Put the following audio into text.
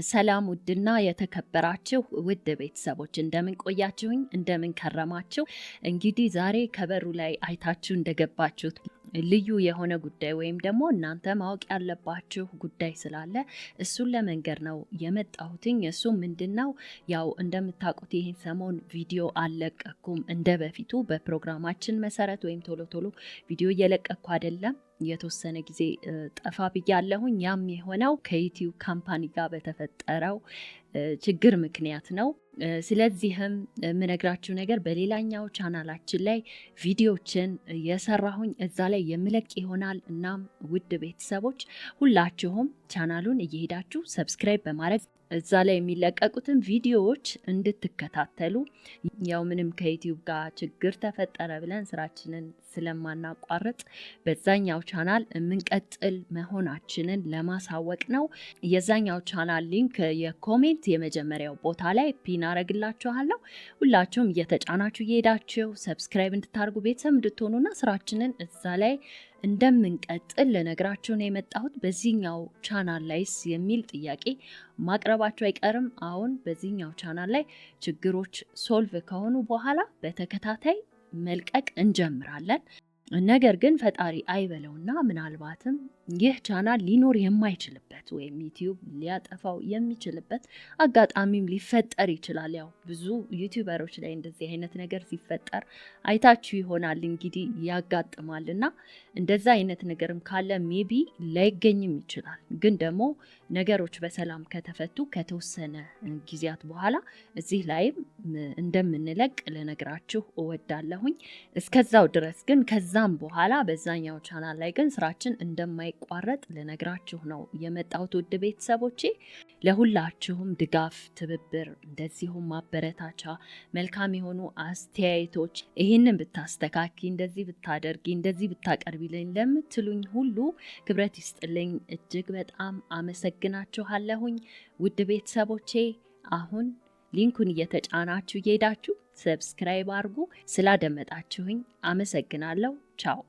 ሰላም ውድና የተከበራችሁ ውድ ቤተሰቦች እንደምን ቆያችሁኝ? እንደምን ከረማችሁ? እንግዲህ ዛሬ ከበሩ ላይ አይታችሁ እንደገባችሁት ልዩ የሆነ ጉዳይ ወይም ደግሞ እናንተ ማወቅ ያለባችሁ ጉዳይ ስላለ እሱን ለመንገር ነው የመጣሁትኝ። እሱ ምንድነው? ያው እንደምታውቁት ይህን ሰሞን ቪዲዮ አልለቀኩም እንደ በፊቱ በፕሮግራማችን መሰረት ወይም ቶሎ ቶሎ ቪዲዮ እየለቀኩ አይደለም። የተወሰነ ጊዜ ጠፋ ብያለሁኝ። ያም የሆነው ከዩቲዩብ ካምፓኒ ጋር በተፈጠረው ችግር ምክንያት ነው። ስለዚህም የምነግራችሁ ነገር በሌላኛው ቻናላችን ላይ ቪዲዮችን የሰራሁኝ እዛ ላይ የምለቅ ይሆናል። እናም ውድ ቤተሰቦች ሁላችሁም ቻናሉን እየሄዳችሁ ሰብስክራይብ በማድረግ እዛ ላይ የሚለቀቁትን ቪዲዮዎች እንድትከታተሉ። ያው ምንም ከዩቲዩብ ጋር ችግር ተፈጠረ ብለን ስራችንን ስለማናቋርጥ በዛኛው ቻናል የምንቀጥል መሆናችንን ለማሳወቅ ነው። የዛኛው ቻናል ሊንክ የኮሜንት የመጀመሪያው ቦታ ላይ ፒን አረግላችኋለሁ። ሁላችሁም እየተጫናችሁ እየሄዳችሁ ሰብስክራይብ እንድታርጉ ቤተሰብ እንድትሆኑና ስራችንን እዛ ላይ እንደምንቀጥል ልነግራችሁ ነው የመጣሁት። በዚህኛው ቻናል ላይስ የሚል ጥያቄ ማቅረባችሁ አይቀርም። አሁን በዚህኛው ቻናል ላይ ችግሮች ሶልቭ ከሆኑ በኋላ በተከታታይ መልቀቅ እንጀምራለን። ነገር ግን ፈጣሪ አይበለውና ምናልባትም ይህ ቻናል ሊኖር የማይችልበት ወይም ዩቲዩብ ሊያጠፋው የሚችልበት አጋጣሚም ሊፈጠር ይችላል። ያው ብዙ ዩቲዩበሮች ላይ እንደዚህ አይነት ነገር ሲፈጠር አይታችሁ ይሆናል እንግዲህ ያጋጥማልና እንደዛ አይነት ነገርም ካለ ሜቢ ላይገኝም ይችላል። ግን ደግሞ ነገሮች በሰላም ከተፈቱ ከተወሰነ ጊዜያት በኋላ እዚህ ላይም እንደምንለቅ ልነግራችሁ እወዳለሁኝ። እስከዛው ድረስ ግን ከዛም በኋላ በዛኛው ቻናል ላይ ግን ስራችን እንደማይቋረጥ ልነግራችሁ ነው የመጣሁት ውድ ቤተሰቦቼ። ለሁላችሁም ድጋፍ፣ ትብብር፣ እንደዚሁም ማበረታቻ፣ መልካም የሆኑ አስተያየቶች ይህንን ብታስተካኪ፣ እንደዚህ ብታደርጊ፣ እንደዚህ ብታቀርቢልኝ ለምትሉኝ ሁሉ ክብረት ይስጥልኝ። እጅግ በጣም አመሰግናችኋለሁኝ ውድ ቤተሰቦቼ። አሁን ሊንኩን እየተጫናችሁ እየሄዳችሁ ሰብስክራይብ አድርጉ። ስላደመጣችሁኝ አመሰግናለሁ። ቻው